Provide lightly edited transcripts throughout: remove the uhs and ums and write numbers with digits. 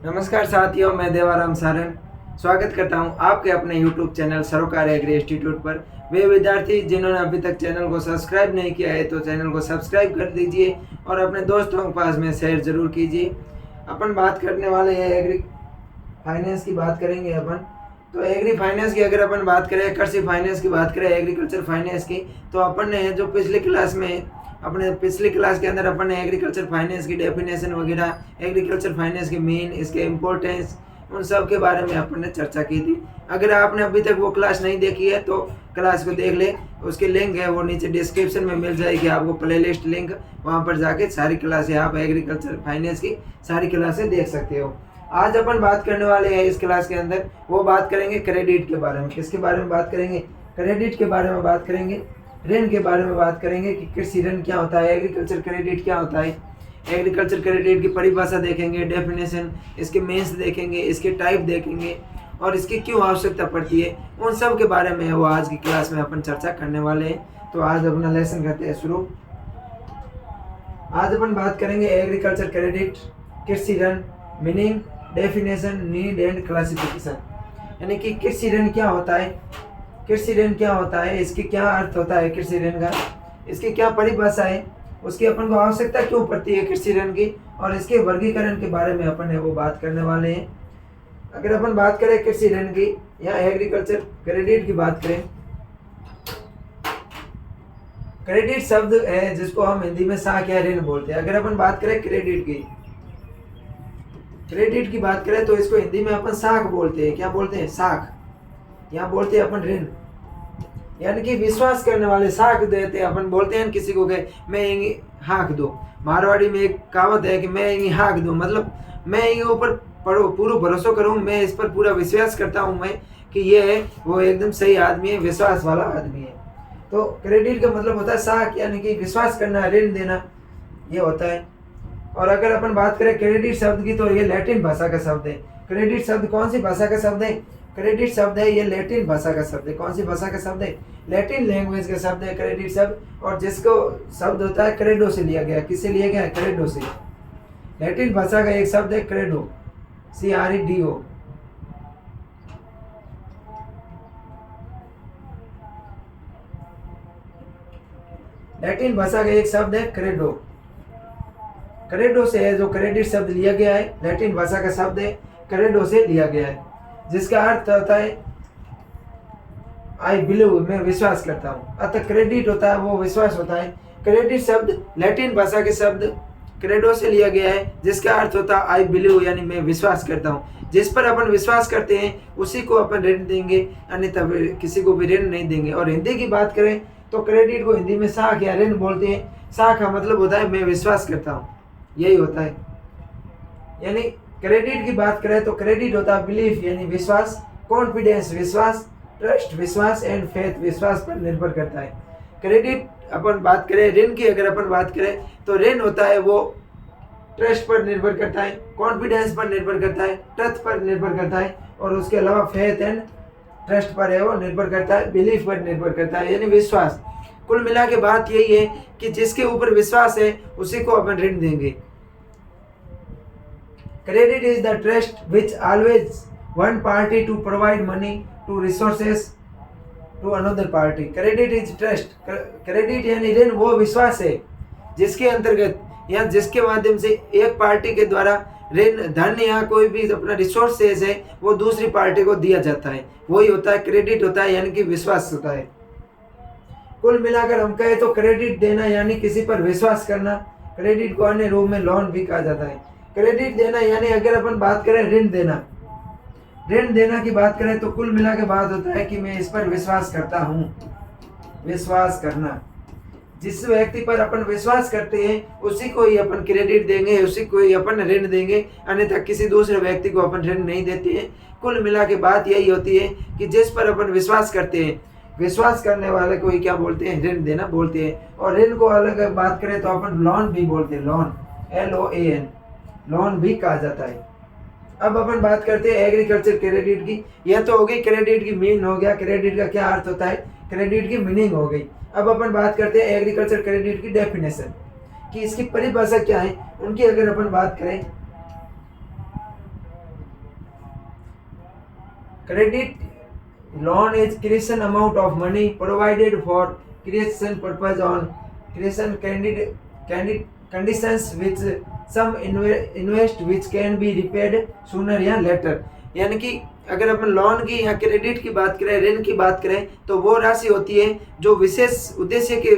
नमस्कार साथियों, मैं देवाराम सारन स्वागत करता हूं आपके अपने YouTube चैनल सरोकार एग्री इंस्टीट्यूट पर। वे विद्यार्थी जिन्होंने अभी तक चैनल को सब्सक्राइब नहीं किया है तो चैनल को सब्सक्राइब कर दीजिए और अपने दोस्तों के पास में शेयर जरूर कीजिए। अपन बात करने वाले हैं एग्री फाइनेंस की बात करेंगे अपन। तो एग्री फाइनेंस की अगर अपन बात करें, कृषि फाइनेंस की बात करें, एग्रीकल्चर फाइनेंस की, तो अपन ने जो पिछली क्लास के अंदर अपन ने एग्रीकल्चर फाइनेंस की डेफिनेशन वगैरह, एग्रीकल्चर फाइनेंस की मीन, इसके इम्पोर्टेंस, उन सब के बारे में अपन ने चर्चा की थी। अगर आपने अभी तक वो क्लास नहीं देखी है तो क्लास को देख ले, उसके लिंक है वो नीचे डिस्क्रिप्शन में मिल जाएगी आपको, प्लेलिस्ट लिंक। वहाँ पर जाके सारी क्लासें आप एग्रीकल्चर फाइनेंस की सारी क्लासें देख सकते हो। आज अपन बात करने वाले हैं इस क्लास के अंदर, वो बात करेंगे क्रेडिट के बारे में। किसके बारे में बात करेंगे? क्रेडिट के बारे में बात करेंगे, ऋण के बारे में बात करेंगे कि कृषि ऋण क्या होता है, एग्रीकल्चर क्रेडिट क्या होता है, एग्रीकल्चर क्रेडिट की परिभाषा देखेंगे, डेफिनेशन, इसके मीन्स देखेंगे, इसके टाइप देखेंगे और इसकी क्यों आवश्यकता पड़ती है। उन सब के बारे में वो आज की क्लास में अपन चर्चा करने वाले हैं। तो आज अपना लेसन करते हैं शुरू। आज अपन बात करेंगे एग्रीकल्चर क्रेडिट, कृषि ऋण, meaning, definition, need and classification. यानी कि कृषि ऋण क्या होता है, कृषि ऋण क्या होता है, इसकी क्या अर्थ होता है कृषि ऋण का, इसकी क्या परिभाषा है, उसकी अपन को आवश्यकता क्यों पड़ती है कृषि ऋण की, और इसके वर्गीकरण के बारे में अपन है वो बात करने वाले हैं। अगर अपन बात करें कृषि ऋण की या एग्रीकल्चर क्रेडिट की बात करें, क्रेडिट शब्द है जिसको हम हिंदी में साख या ऋण बोलते हैं। अगर अपन बात करें क्रेडिट की बात करें तो इसको हिंदी में अपन साख बोलते हैं। क्या बोलते हैं? साख। यहाँ बोलते हैं अपन ऋण, यानी कि विश्वास करने वाले साख देते हैं। अपन बोलते हैं किसी को कि मैं इंगी हाँक दो। मारवाड़ी में एक कहावत है कि मैं इंगी हाँक दो, मतलब मैं इनके ऊपर पूरा भरोसा करूँ, मैं इस पर पूरा विश्वास करता हूँ मैं कि ये है वो एकदम सही आदमी है, विश्वास वाला आदमी है। तो क्रेडिट का मतलब होता है साख, यानी कि विश्वास करना, ऋण देना, ये होता है। और अगर अपन बात करें क्रेडिट शब्द की तो ये लैटिन भाषा का शब्द है। क्रेडिट शब्द कौन सी भाषा का शब्द है? क्रेडिट शब्द है ये लैटिन भाषा का शब्द है। कौन सी भाषा का शब्द है? लैटिन लैंग्वेज का शब्द है क्रेडिट शब्द। और जिसको शब्द होता है क्रेडो से लिया गया। किससे लिया गया है? क्रेडो से। लैटिन भाषा का एक शब्द है क्रेडो, CREDO। लैटिन भाषा का एक शब्द है क्रेडो। क्रेडो से है जो क्रेडिट शब्द लिया गया है, लैटिन भाषा का शब्द है क्रेडो से लिया गया है, जिसका अर्थ होता है आई बिलीव, मैं विश्वास करता हूँ। अतः क्रेडिट होता है वो विश्वास होता है। क्रेडिट शब्द लैटिन भाषा के शब्द क्रेडो से लिया गया है, जिसका अर्थ होता है आई बिलीव, यानी मैं विश्वास करता हूँ। जिस पर अपन विश्वास करते हैं उसी को अपन ऋण देंगे, अन्यथा किसी को भी ऋण नहीं देंगे। और हिंदी की बात करें तो क्रेडिट को हिंदी में साख या ऋण बोलते हैं। साख का मतलब होता है मैं विश्वास करता हूँ, यही होता है। यानी क्रेडिट की बात करें तो क्रेडिट होता है बिलीफ, यानी विश्वास, कॉन्फिडेंस विश्वास, ट्रस्ट विश्वास एंड फेथ विश्वास पर निर्भर करता है। क्रेडिट अपन बात करें, ऋण की अगर अपन बात करें तो ऋण होता है वो ट्रस्ट पर निर्भर करता है, कॉन्फिडेंस पर निर्भर करता है, ट्रस्ट पर निर्भर करता है, और उसके अलावा फेथ एंड ट्रस्ट पर है वो निर्भर करता है, बिलीफ पर निर्भर करता है, यानी विश्वास। कुल मिला के बात यही है कि जिसके ऊपर विश्वास है उसी को अपन ऋण देंगे। Credit is the trust which always one party to provide money to resources to another party. Credit is trust. Credit यानी ऋण वो विश्वास है जिसके अंतर्गत या जिसके माध्यम से एक पार्टी के द्वारा ऋण, धन या कोई भी अपना रिसोर्सेज है वो दूसरी पार्टी को दिया जाता है, वही होता है क्रेडिट होता है, यानी कि विश्वास होता है। कुल मिलाकर हम कहें तो क्रेडिट देना यानी किसी पर विश्वास करना। क्रेडिट को अन्य रूप में लोन भी कहा जाता है। क्रेडिट देना यानी अगर अपन बात करें ऋण देना की बात करें तो कुल मिला के बात होता है कि मैं इस पर विश्वास करता हूँ। विश्वास करना, जिस व्यक्ति पर अपन विश्वास करते हैं उसी को ही अपन क्रेडिट देंगे, उसी को ही अपन ऋण देंगे, अन्यथा किसी दूसरे व्यक्ति को अपन ऋण नहीं देते हैं। कुल मिला के बात यही होती है कि जिस पर अपन विश्वास करते हैं, विश्वास करने वाले को ही क्या बोलते हैं? ऋण देना बोलते हैं। और ऋण को अलग बात करें तो अपन लोन भी बोलते हैं, लोन, LOAN, लोन भी कहा जाता है। अब अपन बात करते हैं एग्रीकल्चर क्रेडिट की। यह तो हो गई क्रेडिट की मीन, हो गया क्रेडिट का क्या अर्थ होता है, क्रेडिट की मीनिंग हो गई। अब अपन बात करते हैं एग्रीकल्चर क्रेडिट की डेफिनेशन, कि इसकी परिभाषा क्या है। उनकी अगर अपन बात करें credit loan is creation amount of money provided for creation purpose on creation conditions which some invest which can be repaid sooner या later। यानी कि अगर अपन लोन की या क्रेडिट की बात करें, ऋण की बात करें, तो वो राशि होती है जो विशेष उद्देश्य के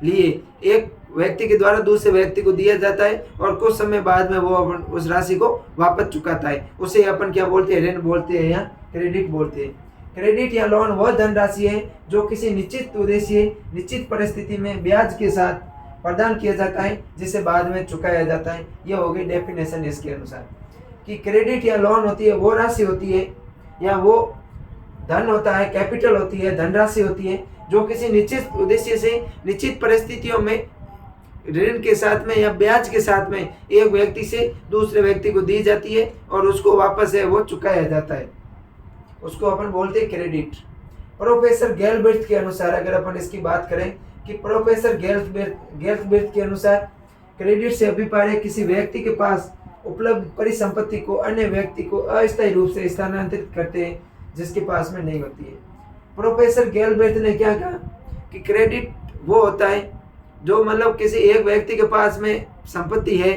लिए एक व्यक्ति के द्वारा दूसरे व्यक्ति को दिया जाता है और कुछ समय बाद में वो अपन उस राशि को वापस चुकाता है। उसे अपन क्या बोलते हैं? ऋण बोलते हैं या क्रेडिट बोलते हैं। क्रेडिट या लोन वह धनराशि है जो किसी निश्चित उद्देश्य, निश्चित परिस्थिति में ब्याज के साथ प्रदान किया जाता है जिसे बाद में चुकाया जाता है। यह हो गई डेफिनेशन इसके अनुसार कि क्रेडिट या लोन होती है वो राशि होती है या वो धन होता है, कैपिटल होती है, धनराशि होती है जो किसी निश्चित उद्देश्य से निश्चित परिस्थितियों में ऋण के साथ में या ब्याज के साथ में एक व्यक्ति से दूसरे व्यक्ति को दी जाती है और उसको वापस है वो चुकाया जाता है, उसको अपन बोलते हैं क्रेडिट। प्रोफेसर गैलबर्ट के अनुसार अगर अपन इसकी बात करें कि प्रोफेसर गैलबर्ट के अनुसार क्रेडिट से अभिप्राय किसी व्यक्ति के पास उपलब्ध परिसंपत्ति को अन्य व्यक्ति को अस्थायी रूप से स्थानांतरित करते हैं जिसके पास में नहीं होती है। प्रोफेसर गैलबर्ट ने क्या कहा कि क्रेडिट वो होता है जो मतलब किसी एक व्यक्ति के पास में संपत्ति है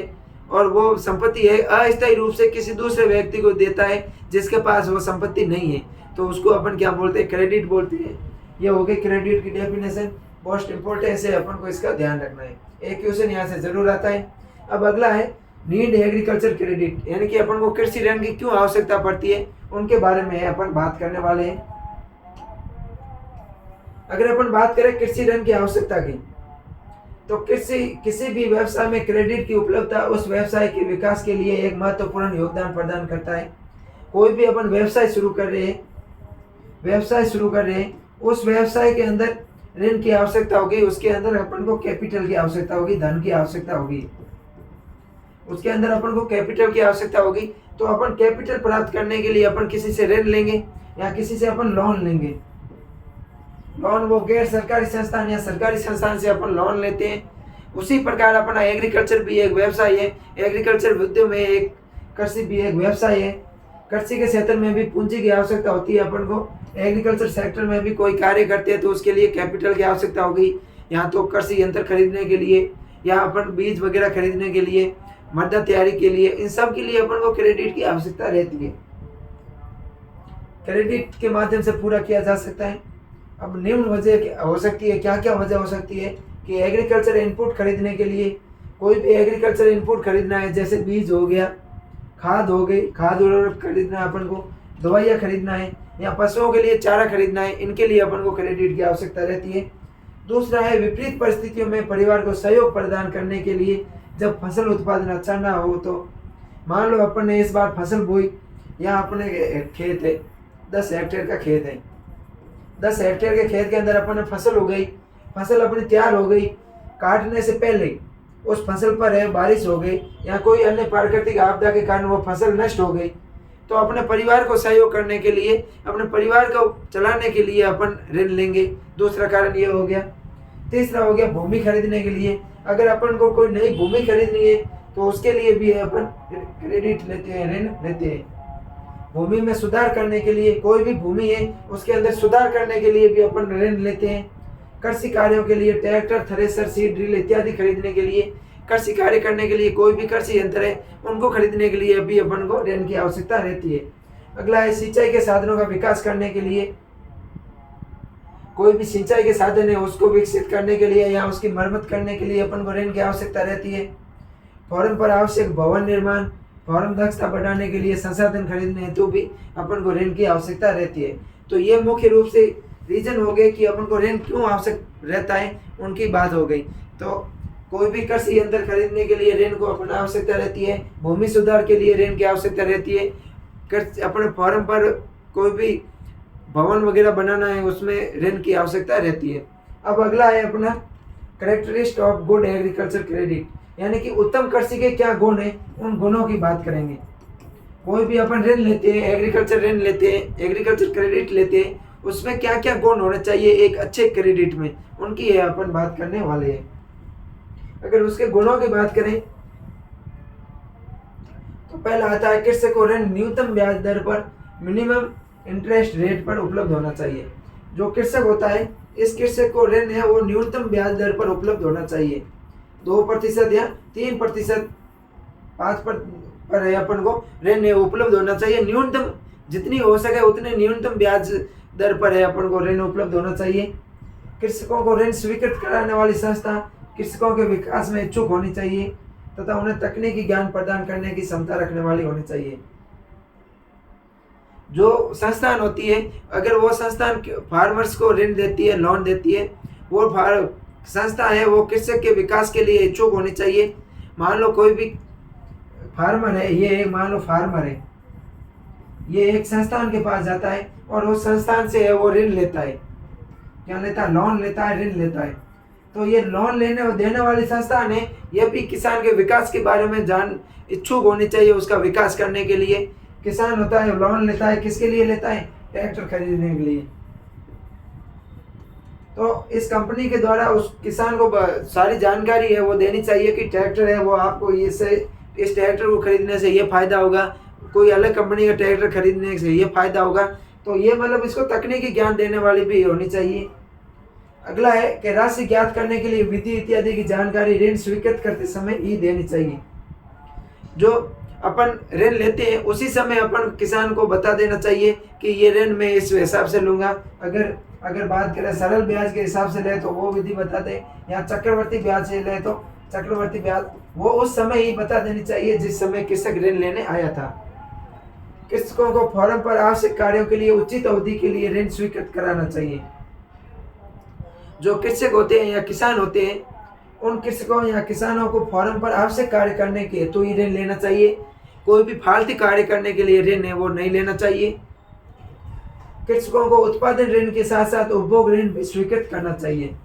और वो संपत्ति है अस्थायी रूप से किसी दूसरे व्यक्ति को देता है जिसके पास वो संपत्ति नहीं है, तो उसको अपन क्या बोलते हैं? क्रेडिट बोलते हैं। ये हो गई क्रेडिट की डेफिनेशन। मोस्ट इंपॉर्टेंट है, अपन को इसका ध्यान रखना है। एक क्वेश्चन यहाँ से जरूर आता है। अब अगला है नीड एग्रीकल्चर क्रेडिट, यानी कि अपन को कृषि ऋण की क्यों आवश्यकता पड़ती है, उनके बारे में अपन बात करने वाले हैं। अगर अपन बात करें कृषि ऋण की आवश्यकता की, तो किसी भी व्यवसाय में क्रेडिट की उपलब्धता उस व्यवसाय के विकास के लिए एक महत्वपूर्ण योगदान प्रदान करता है। कोई भी अपन व्यवसाय शुरू कर रहे हैं, उस व्यवसाय के अंदर ऋण की आवश्यकता होगी, उसके अंदर अपन को कैपिटल की आवश्यकता होगी, धन की आवश्यकता होगी, उसके अंदर अपन को कैपिटल की आवश्यकता होगी। तो अपन कैपिटल प्राप्त करने के लिए अपन किसी से ऋण लेंगे या किसी से अपन लोन लेंगे। लोन वो गैर सरकारी संस्थान या सरकारी संस्थान से अपन लोन लेते हैं। उसी प्रकार अपना एग्रीकल्चर भी एक व्यवसाय है, एग्रीकल्चर उद्योग में एक कृषि भी एक व्यवसाय है। कृषि के क्षेत्र में भी पूंजी की आवश्यकता होती है अपन को। एग्रीकल्चर सेक्टर में भी कोई कार्य करते हैं तो उसके लिए कैपिटल की आवश्यकता होगी, यहाँ तो कृषि यंत्र खरीदने के लिए या अपन बीज वगैरह खरीदने के लिए, मृदा तैयारी के लिए, इन सब के लिए अपन को क्रेडिट की आवश्यकता रहती है। क्रेडिट के माध्यम से पूरा किया जा सकता है। अब निम्न वजह हो सकती है, क्या क्या वजह हो सकती है कि एग्रीकल्चर इनपुट खरीदने के लिए, कोई भी एग्रीकल्चर इनपुट खरीदना है, जैसे बीज हो गया, खाद हो गई, खाद उर्वरक खरीदना है अपन को, दवाइयाँ खरीदना है या पशुओं के लिए चारा खरीदना है, इनके लिए अपन को क्रेडिट की आवश्यकता रहती है। दूसरा है विपरीत परिस्थितियों में परिवार को सहयोग प्रदान करने के लिए, जब फसल उत्पादन अच्छा ना हो तो मान लो अपन ने इस बार फसल बोई या अपने खेत है 10 हेक्टेयर का खेत है, 10 हेक्टेयर के खेत के अंदर अपन फसल हो गई, फसल अपनी तैयार हो गई, काटने से पहले उस फसल पर है बारिश हो गई या कोई अन्य प्राकृतिक आपदा के कारण वो फसल नष्ट हो गई, तो अपने परिवार को सहयोग करने के लिए, अपने परिवार को चलाने के लिए अपन ऋण लेंगे। दूसरा कारण ये हो गया। तीसरा हो गया भूमि खरीदने के लिए, अगर अपन को कोई नई भूमि खरीदनी है तो उसके लिए भी अपन क्रेडिट लेते हैं, ऋण लेते हैं। भूमि में सुधार करने के लिए, कोई भी भूमि है उसके अंदर सुधार करने के लिए भी अपन ऋण लेते हैं। कृषि कार्यों के लिए ट्रैक्टर, थ्रेसर, सीड ड्रिल इत्यादि खरीदने के लिए, कृषि कार्य करने के लिए कोई भी कृषि यंत्र है उनको खरीदने के लिए भी अपन को ऋण की आवश्यकता रहती है। अगला है सिंचाई के साधनों का विकास करने के लिए, कोई भी सिंचाई के साधन है उसको विकसित करने के लिए या उसकी मरम्मत करने के लिए अपन को ऋण की आवश्यकता रहती है। फॉर्म पर आवश्यक भवन निर्माण, फॉर्म दक्षता बढ़ाने के लिए संसाधन खरीदने हेतु भी अपन को ऋण की आवश्यकता रहती है। तो ये मुख्य रूप से रीजन हो गए कि अपन को ऋण क्यों आवश्यक रहता है, उनकी बात हो गई। तो कोई भी कृषि यंत्र खरीदने के लिए ऋण को अपना आवश्यकता रहती है, भूमि सुधार के लिए ऋण की आवश्यकता रहती है, अपने फॉर्म पर कोई भी भवन वगैरह बनाना है उसमें ऋण की आवश्यकता रहती है। अब अगला है अपना characteristic of good agriculture credit, यानी कि उत्तम कृषि के क्या गुण हैं, उन गुणों की बात करेंगे। कोई भी अपन ऋण लेते हैं, एग्रीकल्चर ऋण लेते हैं, एग्रीकल्चर क्रेडिट लेते हैं, उसमें क्या क्या गुण होने चाहिए एक अच्छे क्रेडिट में, उनकी है अपन बात करने वाले हैं। अगर उसके गुणों की बात करें तो पहला आता है कृषक को ऋण न्यूनतम ब्याज दर पर मिनिमम इंटरेस्ट रेट पर उपलब्ध होना चाहिए। जो कृषक होता है, इस कृषक को ऋण है वो न्यूनतम ब्याज दर पर उपलब्ध होना चाहिए। 2% या 3%, 5% पर है अपन को ऋण उपलब्ध होना चाहिए। न्यूनतम जितनी हो सके उतने न्यूनतम ब्याज दर पर है अपन को ऋण उपलब्ध होना चाहिए। कृषकों को ऋण स्वीकृत कराने वाली संस्था कृषकों के विकास में इच्छुक होनी चाहिए तथा उन्हें तकनीकी ज्ञान प्रदान करने की क्षमता रखने वाली होनी चाहिए। जो संस्थान होती है, अगर वो संस्थान फार्मर्स को ऋण देती है, लोन देती है, वो संस्था है वो कृषक के विकास के लिए इच्छुक होनी चाहिए। मान लो कोई भी फार्मर है, ये मान लो फार्मर है, ये एक संस्थान के पास जाता है और उस संस्थान से वो ऋण लेता है। क्या लेता है? लोन लेता है, ऋण लेता है। तो ये लोन लेने और देने वाली संस्थान है, ये भी किसान के विकास के बारे में जान इच्छुक होनी चाहिए। उसका विकास करने के लिए किसान होता है, लोन लेता है, किसके लिए लेता है? ट्रैक्टर खरीदने के लिए। तो इस कंपनी के द्वारा उस किसान को सारी जानकारी है वो देनी चाहिए कि ट्रैक्टर है वो आपको इस ट्रैक्टर को खरीदने से ये फायदा होगा, कोई अलग कंपनी का ट्रैक्टर खरीदने से ये फायदा होगा। तो ये मतलब इसको तकनीकी ज्ञान देने वाली भी होनी चाहिए। अगला है कि राशि ज्ञात करने के लिए विधि इत्यादि की जानकारी ऋण स्वीकृत करते समय ही देनी चाहिए। जो अपन ऋण लेते हैं उसी समय अपन किसान को बता देना चाहिए कि ये ऋण मैं इस हिसाब से लूंगा। अगर बात करें सरल ब्याज के हिसाब से ले तो वो विधि बता दे, या चक्रवर्ती ब्याज से ले तो चक्रवर्ती ब्याज वो उस समय ही बता देनी चाहिए जिस समय कृषक ऋण लेने आया था। कृषकों को फॉर्म पर आवश्यक कार्यों के लिए उचित अवधि के लिए ऋण स्वीकृत कराना चाहिए। जो कृषक होते हैं या किसान होते हैं, उन कृषकों या किसानों को फॉर्म पर आवश्यक कार्य करने के हेतु ही ऋण लेना चाहिए। कोई भी फालतू कार्य करने के लिए ऋण है वो नहीं लेना चाहिए। कृषकों को उत्पादन ऋण के साथ साथ उपभोग ऋण भी स्वीकृत करना चाहिए।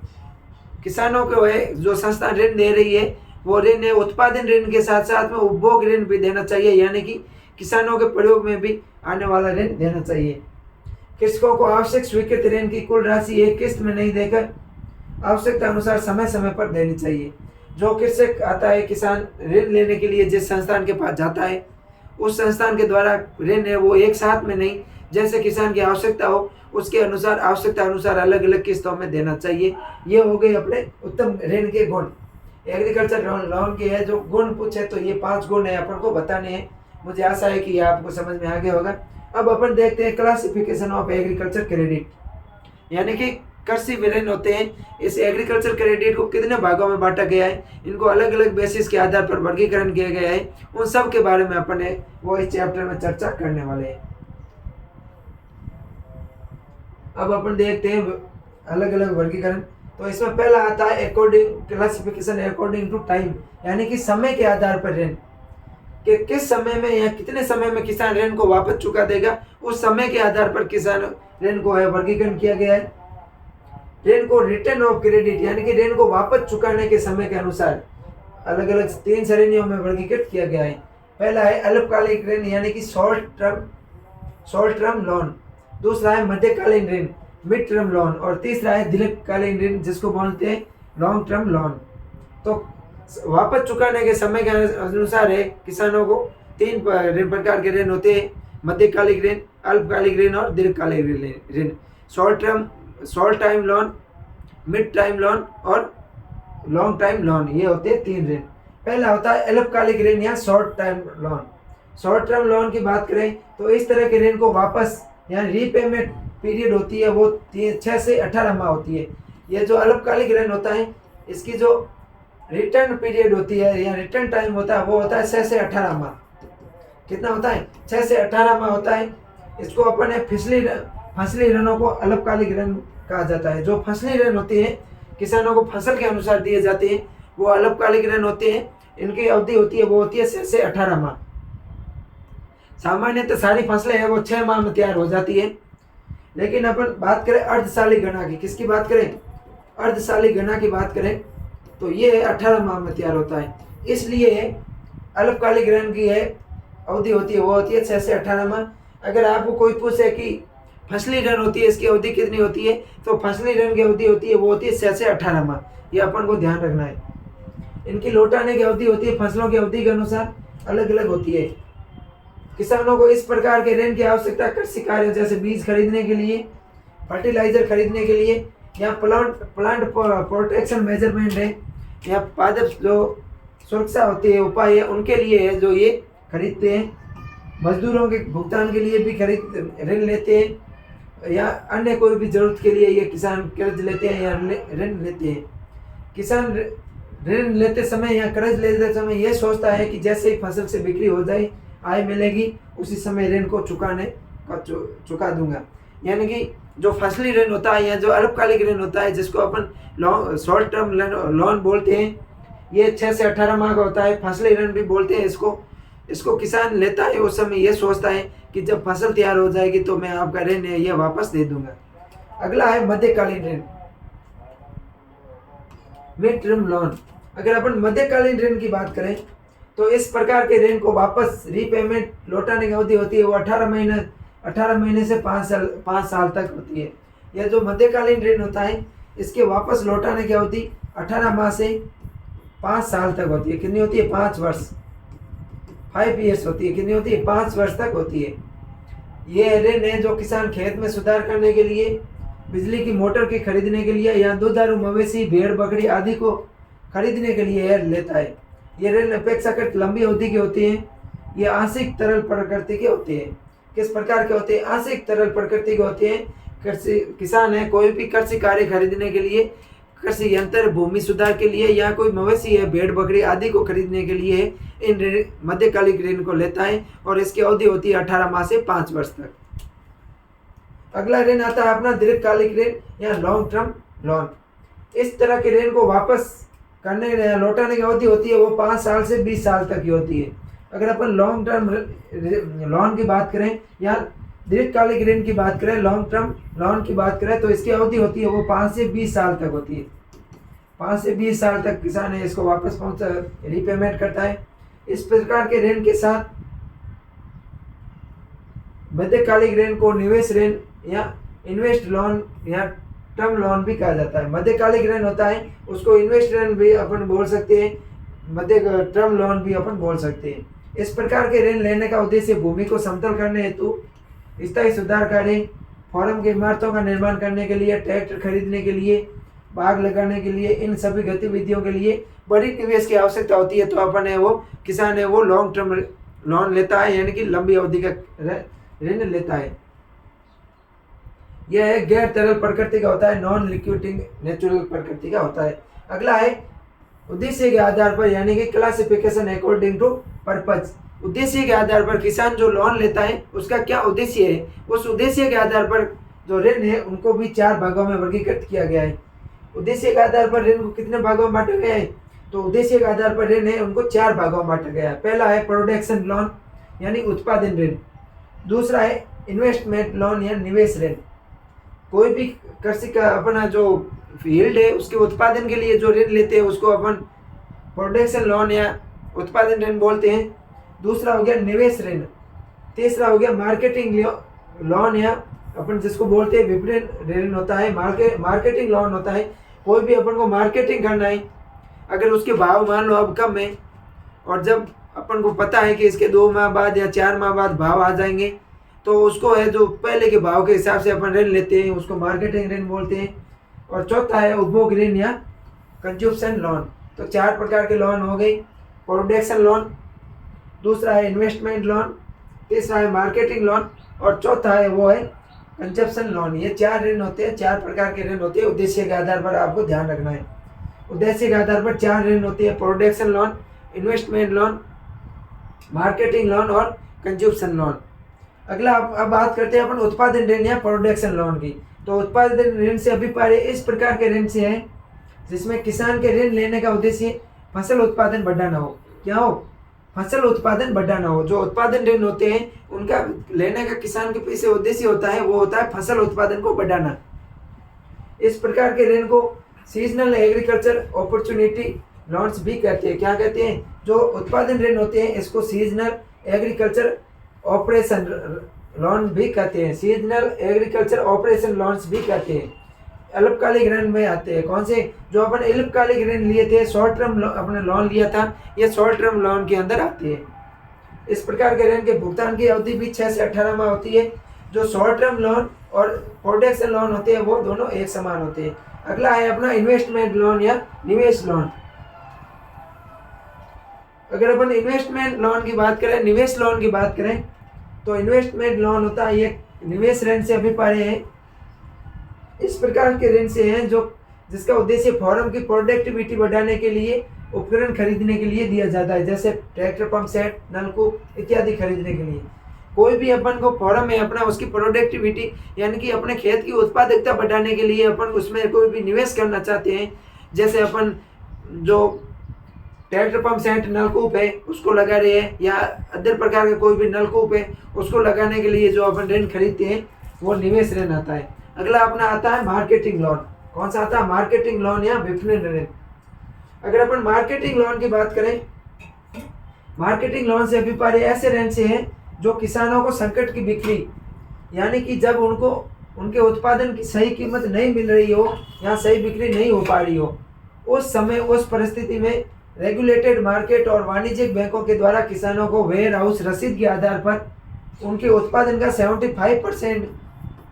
किसानों को है जो संस्था ऋण दे रही है वो ऋण है उत्पादन ऋण के साथ साथ में उपभोग ऋण भी देना चाहिए, यानी कि किसानों के प्रयोग में भी आने वाला ऋण देना चाहिए। कृषकों को आवश्यक स्वीकृत ऋण की कुल राशि एक किस्त में नहीं देकर आवश्यकता अनुसार समय समय पर देनी चाहिए। जो कृषक आता है, किसान ऋण लेने के लिए जिस संस्थान के पास जाता है, उस संस्थान के द्वारा ऋण है वो एक साथ में नहीं, जैसे किसान की आवश्यकता हो उसके अनुसार आवश्यकता अनुसार अलग अलग किस्तों में देना चाहिए। ये हो गए अपने उत्तम ऋण के गुण। एग्रीकल्चर लोन के है जो गुण पूछे तो ये 5 गुण है अपन को बताने हैं। मुझे आशा है कि ये आपको समझ में आ गया होगा। अब अपन देखते हैं क्लासिफिकेशन ऑफ एग्रीकल्चर क्रेडिट, यानी कि कृषि ऋण होते हैं। इस एग्रीकल्चर क्रेडिट को कितने भागों में बांटा गया है, इनको अलग अलग बेसिस के आधार पर वर्गीकरण किया गया है, उन सब के बारे में अपन वो इस चैप्टर में चर्चा करने वाले हैं। अब अपन देखते हैं अलग अलग वर्गीकरण। तो इसमें पहला आता है according classification according to time, यानी कि समय के आधार पर ऋण कि किस समय में या कितने समय में किसान ऋण को वापस चुका देगा, उस समय के आधार पर किसान ऋण को है वर्गीकरण किया गया है। ऋण को रिटर्न ऑफ क्रेडिट, यानी कि ऋण को वापस चुकाने के समय के अनुसार अलग अलग 3 श्रेणियों में वर्गीकृत किया गया है। पहला है अल्पकालिक ऋण, यानी कि शॉर्ट टर्म लोन। दूसरा है मध्यकालीन ऋण, मिड टर्म लोन, और तीसरा है दीर्घकालीन ऋण जिसको बोलते हैं लॉन्ग टर्म लोन। तो वापस चुकाने के समय के अनुसार है किसानों को 3 प्रकार के ऋण होते हैं, मध्यकालिक ऋण, अल्पकालिक ऋण और दीर्घकालिक ऋण। Short time loan, mid time loan और लॉन्ग टाइम लोन, ये होते हैं 3 ऋण। पहला होता है अल्पकालिक ऋण या short time loan. Short term loan की बात करें तो इस तरह के ऋण को वापस यानी रीपेमेंट पीरियड होती है वो 6 से 18 माह होती है। ये जो अल्पकालिक ऋण होता है इसकी जो रिटर्न पीरियड होती है या रिटर्न टाइम होता है वो होता है 6 से 18 माह। कितना होता है? 6 से 18 माह होता है। इसको अपन फसली ऋणों को अल्पकालिक ऋण कहा जाता है। जो फसली ऋण होते हैं किसानों को फसल के अनुसार दिए जाते हैं वो अल्पकालिक ऋण होते हैं। इनकी अवधि होती है वो होती है 6 से 18 माह। सामान्यतः सारी फसलें हैं वो 6 माह में तैयार हो जाती है। लेकिन अपन बात करें अर्धशाली गन्ना की, किसकी बात करें? अर्धशाली गन्ना की बात करें तो ये 18 माह में तैयार होता है। इसलिए अल्पकालिक ऋण की है अवधि होती है वो होती है 6 से 18 माह। अगर आपको कोई पूछे कि फसली ऋण होती है इसकी अवधि कितनी होती है, तो फसली ऋण की अवधि होती है वो होती है 6 से 18 माह। ये अपन को ध्यान रखना है। इनकी लौटाने की अवधि होती है फसलों की अवधि के अनुसार अलग अलग होती है। किसानों को इस प्रकार के ऋण की आवश्यकता कृषि कार्यों जैसे बीज खरीदने के लिए, फर्टिलाइजर खरीदने के लिए, या प्लांट प्रोटेक्शन मेजरमेंट है, या पादप जो सुरक्षा होती है उपाय है उनके लिए है जो ये खरीदते हैं। मजदूरों के भुगतान के लिए भी ऋण लेते हैं, या अन्य कोई भी जरूरत के लिए ये किसान कर्ज लेते हैं या ऋण लेते हैं। किसान ऋण लेते समय या कर्ज लेते समय ये सोचता है कि जैसे ही फसल से बिक्री हो जाए, आय मिलेगी, उसी समय ऋण को चुका दूंगा। यानी कि जो फसली ऋण होता है या जो अल्पकालिक ऋण होता है, जिसको अपन शॉर्ट टर्म लोन बोलते हैं, ये 6 से 18 माह का होता है। फसली ऋण भी बोलते हैं इसको किसान लेता है उस समय ये सोचता है कि जब फसल तैयार हो जाएगी तो मैं आपका ऋण है ये वापस दे दूंगा। अगला है मध्यकालीन ऋण, मिड टर्म लोन। अगर अपन मध्यकालीन ऋण की बात करें तो इस प्रकार के ऋण को वापस रीपेमेंट लौटाने की अवधि होती है वो 18 महीने से 5 साल तक होती है। यह जो मध्यकालीन ऋण होता है इसके वापस लौटाने की अवधि 18 माह से 5 साल तक होती है। कितनी होती है? 5 वर्ष, 5 ईयर्स होती है। कितनी होती है? 5 वर्ष तक होती है। ये ऋण है जो किसान खेत में सुधार करने के लिए, बिजली की मोटर की खरीदने के लिए, या दुधारू मवेशी भेड़ बकरी आदि को खरीदने के लिए लेता है। ये ऋण अपेक्षाकृत लंबी अवधि के होते हैं। ये आंशिक तरल प्रकृति के होते हैं। किस प्रकार के होते हैं? आंशिक तरल प्रकृति के होते हैं। किसान है कोई भी कृषि कार्य खरीदने के लिए, कृषि यंत्र, भूमि सुधार के लिए, या कोई मवेशी है भेड़ बकरी आदि को खरीदने के लिए इन मध्यकालिक ऋण को लेता है और इसकी अवधि होती है 18 माह से 5 वर्ष तक। अगला ऋण आता है अपना दीर्घकालिक ऋण या लॉन्ग टर्म लोन। इस तरह के ऋण को वापस करने या लौटाने की अवधि होती है वो 5 साल से 20 साल तक की होती है। अगर अपन लॉन्ग टर्म लोन की बात करें या दीर्घकालिक ऋण की बात करें, लॉन्ग टर्म लोन की बात करें, तो इसकी अवधि होती है वो 5 से 20 साल तक होती है। 5 से 20 साल तक किसान है इसको वापस रीपेमेंट करता है। इस प्रकार के ऋण के साथ मध्यकालिक ऋण को निवेश ऋण या इन्वेस्ट लोन या टर्म लोन भी कहा जाता है। मध्यकालिक ऋण होता है उसको इन्वेस्ट ऋण भी अपन बोल सकते हैं, मध्य टर्म लोन भी अपन बोल सकते हैं। इस प्रकार के ऋण लेने का उद्देश्य भूमि को समतल करने हेतु, स्थायी सुधार कार्य, फॉर्म की इमारतों का निर्माण करने के लिए, ट्रैक्टर खरीदने के लिए, बाग लगाने के लिए, इन सभी गतिविधियों के लिए बड़ी निवेश की आवश्यकता होती है। तो अपन है वो किसान है वो लॉन्ग टर्म लोन लेता है, यानी कि लंबी अवधि का ऋण लेता है। यह है गैर तरल प्रकृति का होता है, नॉन लिक्विडिंग नेचुरल प्रकृति का होता है। अगला है उद्देश्य के आधार पर, यानी कि क्लासिफिकेशन अकॉर्डिंग टू पर्पज। उद्देश्य के आधार पर किसान जो लोन लेता है उसका क्या उद्देश्य है, उस उद्देश्य के आधार पर जो ऋण है उनको भी 4 भागों में वर्गीकृत किया गया है। उद्देश्य के आधार पर ऋण को कितने भागों में बांटा गया है? तो उद्देश्य के आधार पर ऋण है उनको 4 भागों में बांटा गया है। पहला है प्रोडक्शन लोन यानी उत्पादन ऋण। दूसरा है इन्वेस्टमेंट लोन या निवेश ऋण। कोई भी कृषि का अपना जो फील्ड है उसके उत्पादन के लिए जो ऋण लेते हैं उसको अपन प्रोडक्शन लोन या उत्पादन ऋण बोलते हैं। दूसरा हो गया निवेश ऋण। तीसरा हो गया मार्केटिंग लोन या अपन जिसको बोलते हैं विपणन ऋण होता है, मार्केटिंग लोन होता है। कोई भी अपन को मार्केटिंग करना है, अगर उसके भाव मान लो अब कम है और जब अपन को पता है कि इसके 2 माह बाद या 4 माह बाद भाव आ जाएंगे, तो उसको है जो पहले के भाव के हिसाब से अपन ऋण लेते हैं उसको मार्केटिंग ऋण बोलते हैं। और चौथा है उपभोग ऋण या कंजम्पशन लोन। तो 4 प्रकार के लोन हो गई। प्रोडक्शन लोन, दूसरा है इन्वेस्टमेंट लोन, तीसरा है मार्केटिंग लोन और चौथा है वो है कंजम्पशन लोन। ये 4 ऋण होते हैं, 4 प्रकार के ऋण होते हैं। उद्देश्य के आधार पर आपको ध्यान रखना है। उद्देश्य के आधार पर 4 ऋण होते हैं, production loan, investment loan, marketing loan और कंजम्पशन लोन। अगला अब बात करते हैं अपन उत्पादन ऋण या प्रोडक्शन लोन की। तो उत्पादन ऋण से अभिप्राय इस प्रकार के ऋण से है जिसमें किसान के ऋण लेने का उद्देश्य फसल उत्पादन बढ़ाना हो। क्या हो? फसल उत्पादन बढ़ाना हो। जो उत्पादन ऋण होते हैं उनका लेने का किसान के पीछे उद्देश्य होता है वो होता है फसल उत्पादन को बढ़ाना। इस प्रकार के ऋण को सीजनल एग्रीकल्चर अपॉर्चुनिटी लोन्स भी कहते हैं। क्या कहते हैं? जो उत्पादन ऋण होते हैं इसको सीजनल एग्रीकल्चर ऑपरेशन लोन भी कहते हैं। सीजनल एग्रीकल्चर ऑपरेशन लोन्स भी कहते हैं। अल्पकालिक ऋण में आते हैं। कौन से? जो अपन अल्पकालिक ऋण लिए थे, शॉर्ट टर्म अपने लोन लिया था, ये शॉर्ट टर्म लोन के अंदर आते हैं। इस प्रकार के ऋण के भुगतान की अवधि भी 6 से 18 माह होती है। जो शॉर्ट टर्म लोन और प्रोडक्शन लोन होते हैं वो दोनों एक समान होते हैं। अगला है अपना इन्वेस्टमेंट लोन या निवेश लोन। अगर अपन इन्वेस्टमेंट लोन की बात करें, निवेश लोन की बात करें, तो इन्वेस्टमेंट लोन होता है ये निवेश ऋण से अभिप्राय है। इस प्रकार के ऋण से हैं जो जिसका उद्देश्य फॉर्म की प्रोडक्टिविटी बढ़ाने के लिए उपकरण खरीदने के लिए दिया जाता है, जैसे ट्रैक्टर, पंप सेट, नलकूप इत्यादि खरीदने के लिए। कोई भी अपन को फॉर्म में अपना उसकी प्रोडक्टिविटी यानी कि अपने खेत की उत्पादकता बढ़ाने के लिए अपन उसमें कोई भी निवेश करना चाहते हैं, जैसे अपन जो ट्रैक्टर, पंप सेट, नलकूप है उसको लगा रहे हैं, या अदर प्रकार का कोई भी नलकूप है उसको लगाने के लिए जो अपन ऋण खरीदते हैं वो निवेश ऋण आता है। अगला अपना आता है मार्केटिंग लोन। कौन सा आता है? मार्केटिंग लोन या विपणन ऋण। अगर अपन मार्केटिंग लोन की बात करें, मार्केटिंग लोन से अभिप्राय ऐसे ऋण से है जो किसानों को संकट की बिक्री यानी कि जब उनको उनके उत्पादन की सही कीमत नहीं मिल रही हो या सही बिक्री नहीं हो पा रही हो, उस समय उस परिस्थिति में रेगुलेटेड मार्केट और वाणिज्यिक बैंकों के द्वारा किसानों को वेयर हाउस रसीद के आधार पर उनके उत्पादन का 75%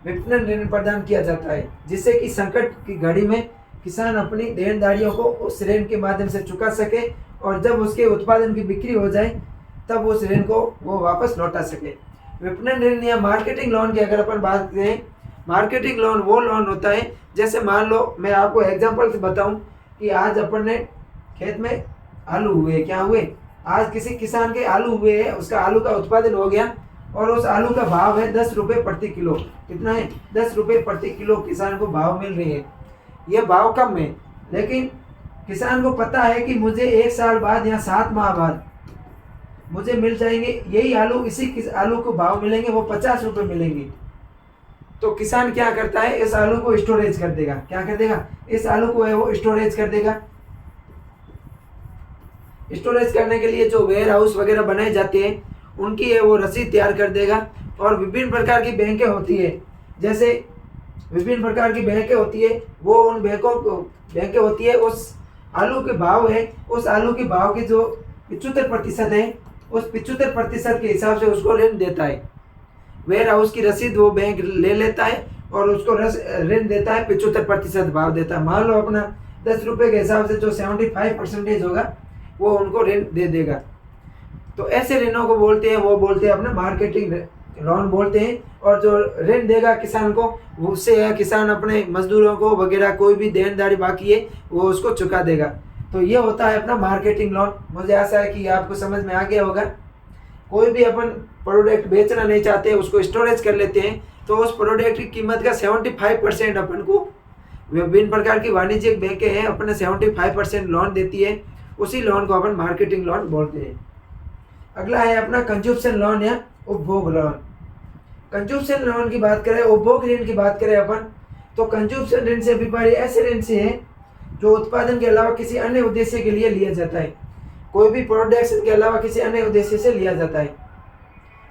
विपणन ऋण प्रदान किया जाता है, जिससे कि संकट की घड़ी में किसान अपनी देनदारियों को उस ऋण के माध्यम से चुका सके और जब उसके उत्पादन की बिक्री हो जाए तब उस ऋण को वो वापस लौटा सके। विपणन ऋण या मार्केटिंग लोन की अगर अपन बात करें, मार्केटिंग लोन वो लोन होता है, जैसे मान लो मैं आपको एग्जांपल से बताऊं कि आज अपन ने खेत में आलू हुए, क्या हुए, आज किसी किसान के आलू हुए है, उसका आलू का उत्पादन हो गया और उस आलू का भाव है 10 रुपये प्रति किलो। कितना है? 10 रुपये प्रति किलो किसान को भाव मिल रही है। यह भाव कम है, लेकिन किसान को पता है कि मुझे 1 साल बाद या 7 माह बाद मुझे मिल जाएंगे यही आलू, इसी आलू को भाव मिलेंगे, वो 50 रुपये मिलेंगे। तो किसान क्या करता है? इस आलू को स्टोरेज कर देगा। क्या कर देगा? इस आलू को है वो स्टोरेज कर देगा। स्टोरेज करने के लिए जो वेयर हाउस वगैरह बनाए जाते हैं उनकी है वो रसीद तैयार कर देगा। और विभिन्न प्रकार की बैंकें होती है, जैसे विभिन्न प्रकार की बैंकें होती है, वो उन बैंकें होती है उस आलू के भाव है, उस आलू के भाव की जो 75% है उस 75% के हिसाब से उसको ऋण देता है। वेयर हाउस की रसीद वो बैंक ले लेता है और उसको ऋण देता है, 75% भाव देता है। मान लो अपना 10 रुपये के हिसाब से जो 75% होगा वो उनको ऋण दे देगा। तो ऐसे ऋणों को बोलते हैं, वो बोलते हैं अपना मार्केटिंग लोन बोलते हैं। और जो ऋण देगा किसान को, उससे किसान अपने मजदूरों को वगैरह कोई भी देनदारी बाकी है वो उसको चुका देगा। तो ये होता है अपना मार्केटिंग लोन। मुझे आशा है कि आपको समझ में आ गया होगा। कोई भी अपन प्रोडक्ट बेचना नहीं चाहते, उसको स्टोरेज कर लेते हैं, तो उस प्रोडक्ट की कीमत का 75% अपन को विभिन्न प्रकार की वाणिज्यिक बैंकें हैं अपने 75% लोन देती है। उसी लोन को अपन मार्केटिंग लोन बोलते हैं। अगला है अपना कंजप्शन लोन या उपभोग लोन। कंजप्शन लोन की बात करें, उपभोग ऋण की बात करें अपन, तो कंजप्शन ऋण से अभिप्राय ऐसे ऋण से है जो उत्पादन के अलावा किसी अन्य उद्देश्य के लिए लिया जाता है। कोई भी प्रोडक्शन के अलावा किसी अन्य उद्देश्य से लिया जाता है।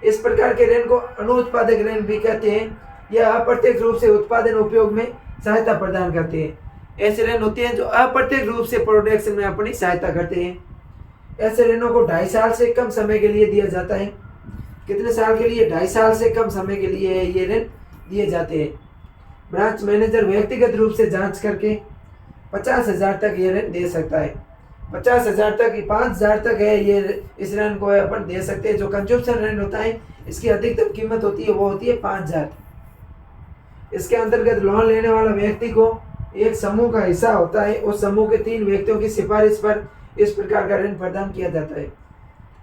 इस प्रकार के ऋण को अनुत्पादक ऋण भी कहते हैं। यह अप्रत्यक्ष रूप से उत्पादन उपयोग में सहायता प्रदान करते हैं। ऐसे ऋण होते हैं जो अप्रत्यक्ष रूप से प्रोडक्शन में अपनी सहायता करते हैं। ऐसे ऋणों को 2.5 साल से कम समय के लिए दिया जाता है। कितने साल के लिए? 2.5 साल से कम समय के लिए ये ऋण दिए जाते हैं। ब्रांच मैनेजर व्यक्तिगत रूप से जांच करके 50,000 तक ये ऋण दे सकता है। 50,000 तक, 5,000 तक है ये, इस ऋण को अपन दे सकते हैं। जो कंजप्शन ऋण होता है इसकी अधिकतम कीमत होती है वो होती है 5,000। इसके अंतर्गत लोन लेने वाला व्यक्ति को एक समूह का हिस्सा होता है। उस समूह के 3 व्यक्तियों की सिफारिश पर इस प्रकार का ऋण प्रदान किया जाता है।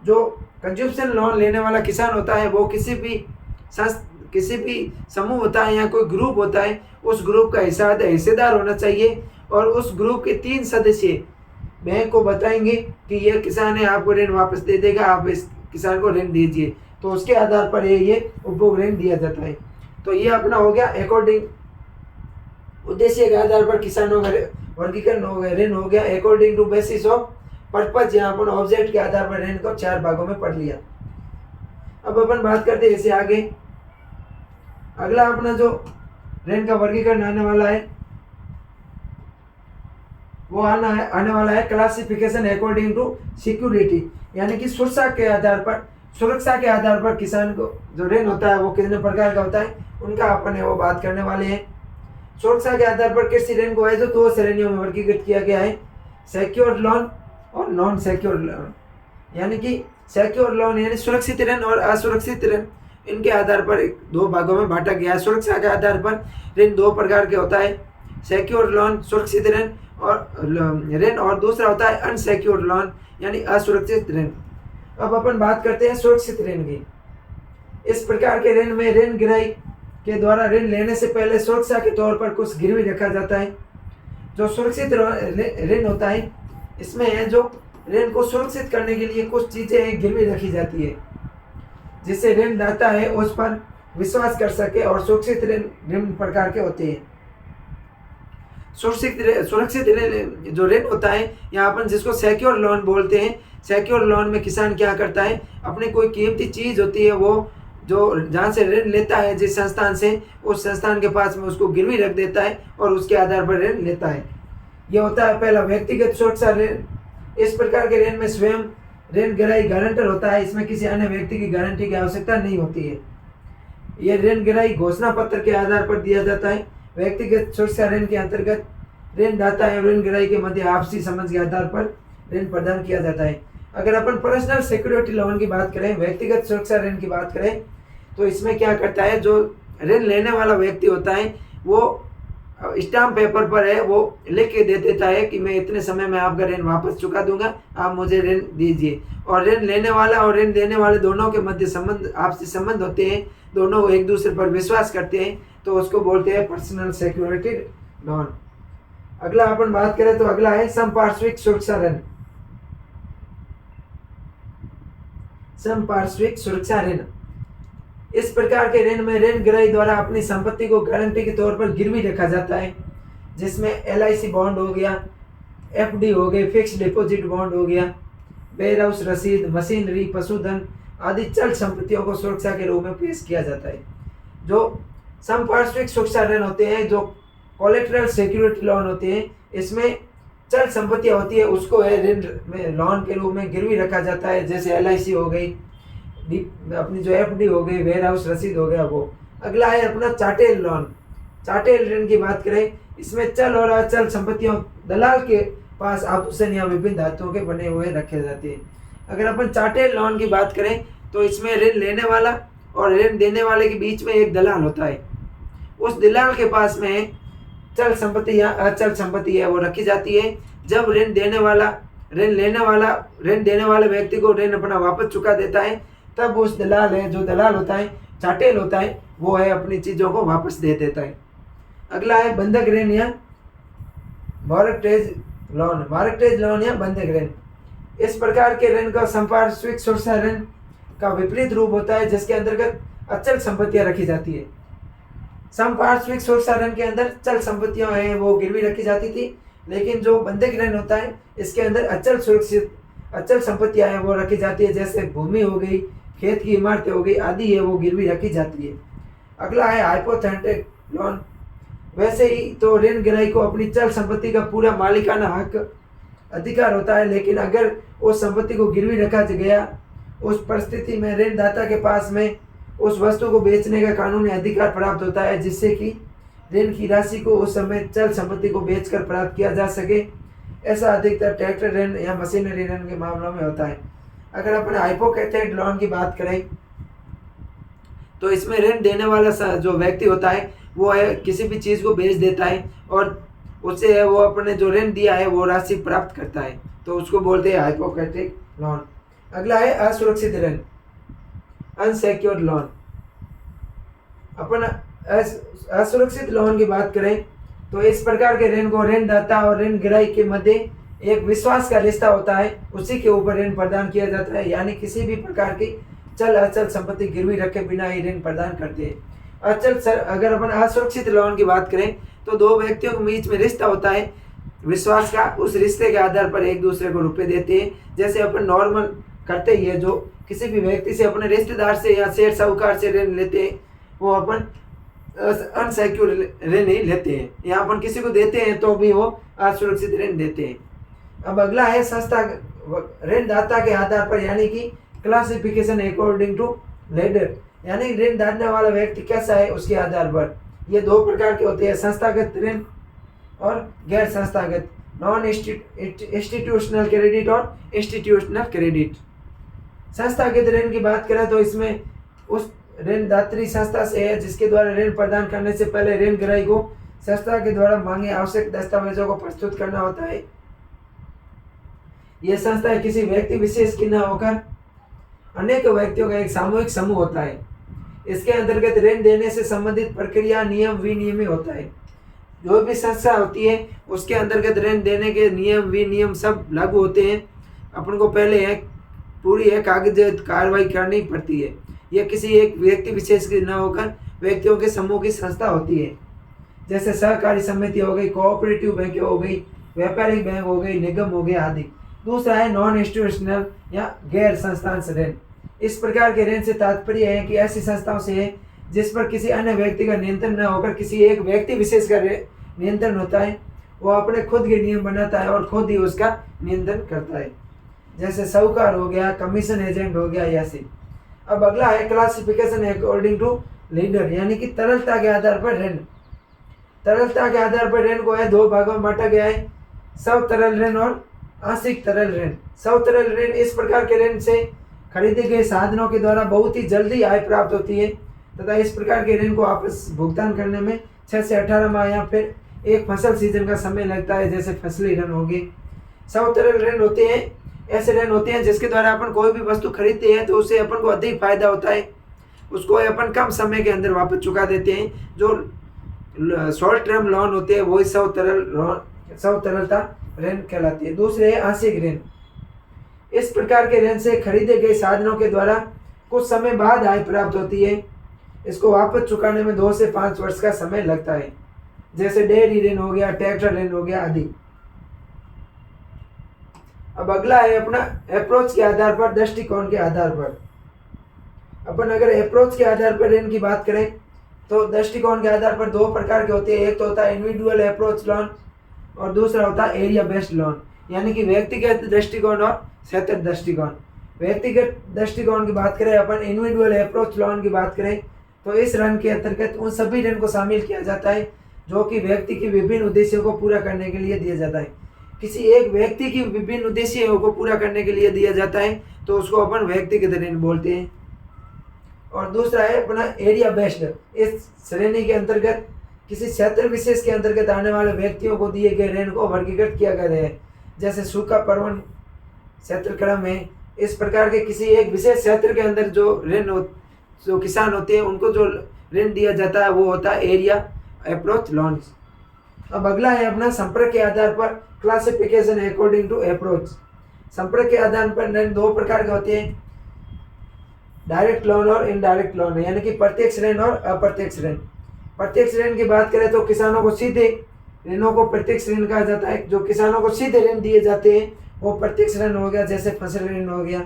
जो कंजप्शन लोन लेने वाला किसान होता है वो किसी भी समूह होता है या कोई ग्रुप होता है, उस ग्रुप का हिस्सेदार होना चाहिए। और उस ग्रुप के 3 सदस्य बैंक को बताएंगे कि ये किसान है, आपको ऋण वापस दे देगा, आप इस किसान को ऋण दीजिए। तो उसके आधार पर ये उपभोग ऋण दिया जाता है। तो ये अपना हो गया अकॉर्डिंग उद्देश्य के आधार पर किसानों का वर्गीकरण हो गया, ऋण हो गया according to basis of purpose. यहाँ पर ऑब्जेक्ट के आधार पर ऋण को 4 भागों में पढ़ लिया। अब अपन बात करते हैं इससे आगे। अगला अपना जो ऋण का वर्गीकरण आने वाला है वो आने वाला है क्लासिफिकेशन अकॉर्डिंग टू सिक्योरिटी, यानी कि सुरक्षा के आधार पर। सुरक्षा के आधार पर किसान को जो ऋण होता है वो कितने प्रकार का होता है, उनका अपन वो बात करने वाले हैं। सुरक्षा के आधार पर कृषि ऋण को है जो 2 श्रेणियों में वर्गीकृत किया गया है, सिक्योर्ड लोन और नॉन सिक्योर्ड लोन। यानी कि सिक्योर्ड लोन यानी सुरक्षित ऋण और असुरक्षित ऋण, इनके आधार पर 2 भागों में बांटा गया है। सुरक्षा के आधार पर ऋण 2 प्रकार के होता है, सिक्योर्ड लोन सुरक्षित ऋण और दूसरा होता है अनसिक्योर्ड लोन यानी असुरक्षित ऋण। अब अपन बात करते हैं सुरक्षित ऋण की। इस प्रकार के ऋण में ऋण गिराई के द्वारा ऋण लेने से पहले सुरक्षा के तौर पर कुछ गिरवी रखा जाता है। जो सुरक्षित ऋण होता है इसमें है जो ऋण को सुरक्षित करने के लिए कुछ चीजें गिरवी रखी जाती है, जिससे ऋण दाता है उस पर विश्वास कर सके, और सुरक्षित ऋण निम्न प्रकार के होते हैं। सुरक्षित ऋण जो ऋण होता है यहाँ अपन जिसको सिक्योर लोन बोलते हैं, सिक्योर लोन में किसान क्या करता है, अपनी कोई कीमती चीज होती है वो जो जहाँ से ऋण लेता है जिस संस्थान से, उस संस्थान के पास में उसको गिरवी रख देता है और उसके आधार पर ऋण लेता है। यह होता है पहला व्यक्तिगत सुरक्षा ऋण। इस प्रकार के ऋण में स्वयं ऋण गिराई गारंटर होता है, इसमें किसी अन्य व्यक्ति की गारंटी की आवश्यकता नहीं होती है। यह ऋण गिराई घोषणा पत्र के आधार पर दिया जाता है। व्यक्तिगत सुरक्षा ऋण के अंतर्गत ऋण दाता एवं ऋण गिराई के मध्य आपसी समझ के आधार पर ऋण प्रदान किया जाता है। अगर अपन पर्सनल सिक्योरिटी लोन की बात करें, व्यक्तिगत सुरक्षा ऋण की बात करें, तो इसमें क्या करता है, जो ऋण लेने वाला व्यक्ति होता है वो स्टाम्प पेपर पर है वो लिख के दे देता है कि मैं इतने समय में आपका ऋण वापस चुका दूंगा, आप मुझे ऋण दीजिए। और ऋण लेने वाला और ऋण देने वाले दोनों के मध्य संबंध आपसी संबंध होते हैं, दोनों एक दूसरे पर विश्वास करते हैं, तो उसको बोलते हैं पर्सनल सिक्योरिटी लोन। अगला अपन बात करें तो अगला है संपार्श्विक सुरक्षा ऋण। संपार्श्विक सुरक्षा ऋण, इस प्रकार के ऋण में ऋण गिराई द्वारा अपनी संपत्ति को गारंटी के तौर पर गिरवी रखा जाता है, जिसमें LIC बॉन्ड हो गया, FD हो गए, फिक्स डिपॉजिट बॉन्ड हो गया, वेयर हाउस रसीद, मशीनरी, पशुधन आदि चल संपत्तियों को सुरक्षा के रूप में पेश किया जाता है। जो संपार्श्विक सुरक्षा ऋण होते हैं, जो कोलेटरल सिक्योरिटी लोन होते हैं, इसमें चल संपत्तियां होती है उसको है ऋण में लोन के रूप में गिरवी रखा जाता है, जैसे LIC हो गई, अपनी जो FD हो गई, वेयर हाउस रसीद हो गया वो। अगला है अपना चार्टेड लोन। चार्टेड ऋण की बात करें, इसमें चल और अचल संपत्तियों दलाल के पास आभूषण या विभिन्न धातुओं के बने हुए रखे जाते हैं। अगर अपन चार्टेड लोन की बात करें तो इसमें ऋण लेने वाला और ऋण देने वाले के बीच में एक दलाल होता है। उस दलाल के पास में चल संपत्ति या अचल संपत्ति है वो रखी जाती है। जब ऋण देने वाला ऋण देने वाले व्यक्ति को ऋण अपना वापस चुका देता है, तब उस दलाल है जो दलाल होता है, चार्टेड होता है, वो है अपनी चीजों को वापस दे देता है। अगला है बंधक ऋण या मॉर्गेज लोन। मॉर्गेज लोन या बंधक ऋण, इस प्रकार के ऋण का संपार्श्विक सुरक्षा ऋण का विपरीत रूप होता है, जिसके अंतर्गत अचल संपत्तियां रखी जाती है। संपार्श्विक सुरक्षा ऋण के अंदर चल संपत्तियां हैं वो गिरवी रखी जाती थी, लेकिन जो बंधक ऋण होता है इसके अंदर अचल संपत्तियां हैं वो रखी जाती है, जैसे भूमि हो गई, खेत की इमारतें हो गई आदि है वो गिरवी रखी जाती है। अगला है हाइपोथेटिक लोन। वैसे ही तो ऋण गिराई को अपनी चल संपत्ति का पूरा मालिकाना हक अधिकार होता है, लेकिन अगर उस संपत्ति को गिरवी रखा गया, उस परिस्थिति में ऋणदाता के पास में उस वस्तु को बेचने का कानूनी अधिकार प्राप्त होता है, जिससे कि ऋण की राशि को उस समय चल संपत्ति को बेचकर प्राप्त किया जा सके। ऐसा अधिकतर ट्रैक्टर ऋण या मशीनरी ऋण के मामलों में होता है। अगर अपन हाइपोथेटिक लोन की बात करें तो इसमें ऋण देने वाला जो व्यक्ति होता है वो है किसी भी चीज़ को बेच देता है और उससे वो अपने जो ऋण दिया है वो राशि प्राप्त करता है, तो उसको बोलते हैं हाइपोथेटिक लोन। अगला है असुरक्षित ऋण, अनसिक्योर्ड लोन। अपन असुरक्षित लोन की बात करें तो इस प्रकार के ऋण को ऋणदाता और ऋण गिराई के मध्य एक विश्वास का रिश्ता होता है, उसी के ऊपर ऋण प्रदान किया जाता है, यानी किसी भी प्रकार की चल अचल संपत्ति गिरवी रखे बिना ही ऋण प्रदान करते हैं। अगर अपन असुरक्षित लोन की बात करें तो दो व्यक्तियों के बीच में रिश्ता होता है विश्वास का, उस रिश्ते के आधार पर एक दूसरे को रुपए देते हैं, जैसे अपन नॉर्मल करते ही है, जो किसी भी व्यक्ति से अपने रिश्तेदार से या शेर साहूकार से ऋण लेते हैं वो अपन अनसिक्योर ऋण ही लेते हैं, या अपन किसी को देते हैं तो भी वो असुरक्षित ऋण देते हैं। अब अगला है संस्था ऋणदाता के आधार पर, यानी कि क्लासिफिकेशन अकॉर्डिंग टू लेडर, यानी ऋण दाने वाला व्यक्ति कैसा है उसके आधार पर। ये दो प्रकार के होते हैं, संस्थागत ऋण और गैर संस्थागत, नॉन इंस्टीट्यूशनल क्रेडिट और इंस्टीट्यूशनल क्रेडिट। संस्थागत ऋण की बात करें तो इसमें उस ऋणदात्री संस्था से है जिसके द्वारा ऋण प्रदान करने से पहले ऋण ग्राही को संस्था के द्वारा मांगे आवश्यक दस्तावेजों को प्रस्तुत करना होता है। यह संस्था किसी व्यक्ति विशेष की न होकर अनेक व्यक्तियों का एक सामूहिक समूह होता है। इसके अंतर्गत ऋण देने से संबंधित प्रक्रिया, नियम, विनियम होता है। जो भी संस्था होती है उसके अंतर्गत ऋण देने के नियम, विनियम सब लागू होते हैं। अपन को पहले पूरी कागज कार्रवाई करनी पड़ती है। यह किसी एक व्यक्ति विशेष की न होकर व्यक्तियों के समूह की संस्था होती है, जैसे सहकारी समिति हो गई, कोऑपरेटिव बैंक हो गई, व्यापारिक बैंक हो गई, निगम हो गया आदि। दूसरा है नॉन इंस्टीट्यूशनल या गैर संस्थान ऋण। इस प्रकार के ऋण से तात्पर्य है कि ऐसी संस्थाओं से है जिस पर किसी अन्य व्यक्ति का नियंत्रण न होकर किसी एक व्यक्ति विशेष का नियंत्रण होता है। वो अपने खुद के नियम बनाता है और खुद ही उसका नियंत्रण करता है, जैसे साहूकार हो गया, कमीशन एजेंट हो गया, ऐसे। अब अगला है क्लासिफिकेशन अकॉर्डिंग टू लीडर, यानी कि तरलता के आधार पर ऋण। तरलता के आधार पर ऋण को है दो भागों में बांटा गया है, सब तरल ऋण और आंशिक तरल ऋण। सब तरल ऋण इस प्रकार के ऋण से खरीदे गए साधनों के द्वारा बहुत ही जल्दी आय प्राप्त होती है तथा इस प्रकार के ऋण को वापस भुगतान करने में 6 से 18 माह या फिर एक फसल सीजन का समय लगता है, जैसे फसली ऋण हो गए। सब तरल ऋण होते हैं, ऐसे ऋण होते हैं जिसके द्वारा अपन कोई भी वस्तु खरीदते हैं तो उससे अपन को अधिक फायदा होता है, उसको अपन कम समय के अंदर वापस चुका देते हैं। जो शॉर्ट टर्म लोन होते हैं वही सब तरलता ऋण कहलाती है। दूसरे है आंशिक ऋण। इस प्रकार के ऋण से खरीदे गए साधनों के द्वारा कुछ समय बाद आय प्राप्त होती है। इसको वापस चुकाने में 2 से 5 वर्ष का समय लगता है, जैसे डेयरी ऋण हो गया, ट्रैक्टर ऋण हो गया आदि। अब अगला है अपना अप्रोच के आधार पर, दृष्टिकोण के आधार पर। अपन अगर अप्रोच के आधार पर ऋण की बात करें तो दृष्टिकोण के आधार पर 2 प्रकार के होते हैं। एक तो होता है इंडिविजुअल अप्रोच लोन और दूसरा होता है एरिया बेस्ड लोन, यानी कि व्यक्तिगत दृष्टिकोण और क्षेत्र दृष्टिकोण। व्यक्तिगत दृष्टिकोण की बात करें, अपन इंडिविजुअल अप्रोच लोन की बात करें तो इस ऋण के अंतर्गत उन सभी ऋण को शामिल किया जाता है जो कि व्यक्ति के विभिन्न उद्देश्यों को पूरा करने के लिए दिया जाता है। किसी एक व्यक्ति की विभिन्न उद्देश्यों को पूरा करने के लिए दिया जाता है तो उसको अपन व्यक्तिगत ऋण बोलते हैं। और दूसरा है अपना एरिया बेस्ड। इस श्रेणी के अंतर्गत किसी क्षेत्र विशेष के अंतर्गत आने वाले व्यक्तियों को दिए गए ऋण को वर्गीकृत किया गया है, जैसे सूखा पर्वन क्षेत्र क्रम है। इस प्रकार के किसी एक विशेष क्षेत्र के अंदर जो किसान होते हैं उनको जो ऋण दिया जाता है वो होता है एरिया अप्रोच लोन्स। अब अगला है अपना संपर्क के आधार पर, क्लासिफिकेशन अकॉर्डिंग टू अप्रोच। संपर्क के आधार पर ऋण 2 प्रकार के होते हैं, डायरेक्ट लोन और इनडायरेक्ट लोन, यानी कि प्रत्यक्ष ऋण और अप्रत्यक्ष ऋण। प्रत्यक्ष ऋण की बात करें तो किसानों को सीधे ऋणों को प्रत्यक्ष ऋण कहा जाता है। जो किसानों को सीधे ऋण दिए जाते हैं वो प्रत्यक्ष ऋण हो गया, जैसे फसल ऋण हो गया।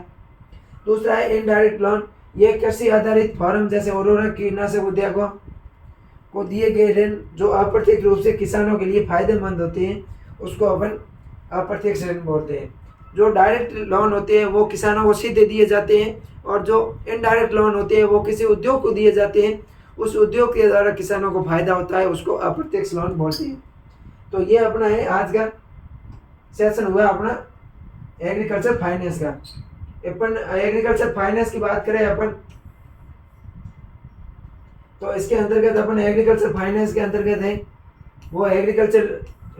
दूसरा है इनडायरेक्ट लोन। ये कृषि आधारित फॉर्म जैसे उर्वरक, कीटनाशक उद्योगों को दिए गए ऋण जो अप्रत्यक्ष रूप से किसानों के लिए फायदेमंद होते हैं उसको अपन अप्रत्यक्ष ऋण बोलते हैं। जो डायरेक्ट लोन होते हैं वो किसानों को सीधे दिए जाते हैं और जो इनडायरेक्ट लोन होते हैं वो किसी उद्योग को दिए जाते हैं, उस उद्योग के द्वारा किसानों को फायदा होता है, उसको अप्रत्यक्ष लोन बोलते हैं। तो ये अपना है आज का सेशन हुआ अपना एग्रीकल्चर फाइनेंस का। अपन एग्रीकल्चर फाइनेंस की बात करें अपन तो इसके अंतर्गत अपन एग्रीकल्चर फाइनेंस के अंतर्गत है वो एग्रीकल्चर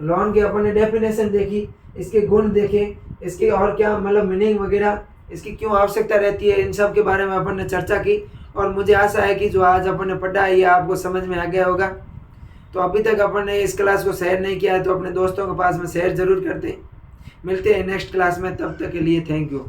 लोन के अपन ने डेफिनेशन देखी, इसके गुण देखे, इसके और क्या मतलब मीनिंग वगैरह, इसकी क्यों आवश्यकता रहती है, इन सब के बारे में अपन ने चर्चा की। और मुझे आशा है कि जो आज अपन ने पढ़ा है ये आपको समझ में आ गया होगा। तो अभी तक अपन ने इस क्लास को शेयर नहीं किया है तो अपने दोस्तों के पास में शेयर जरूर करते हैं। मिलते हैं नेक्स्ट क्लास में, तब तक के लिए थैंक यू।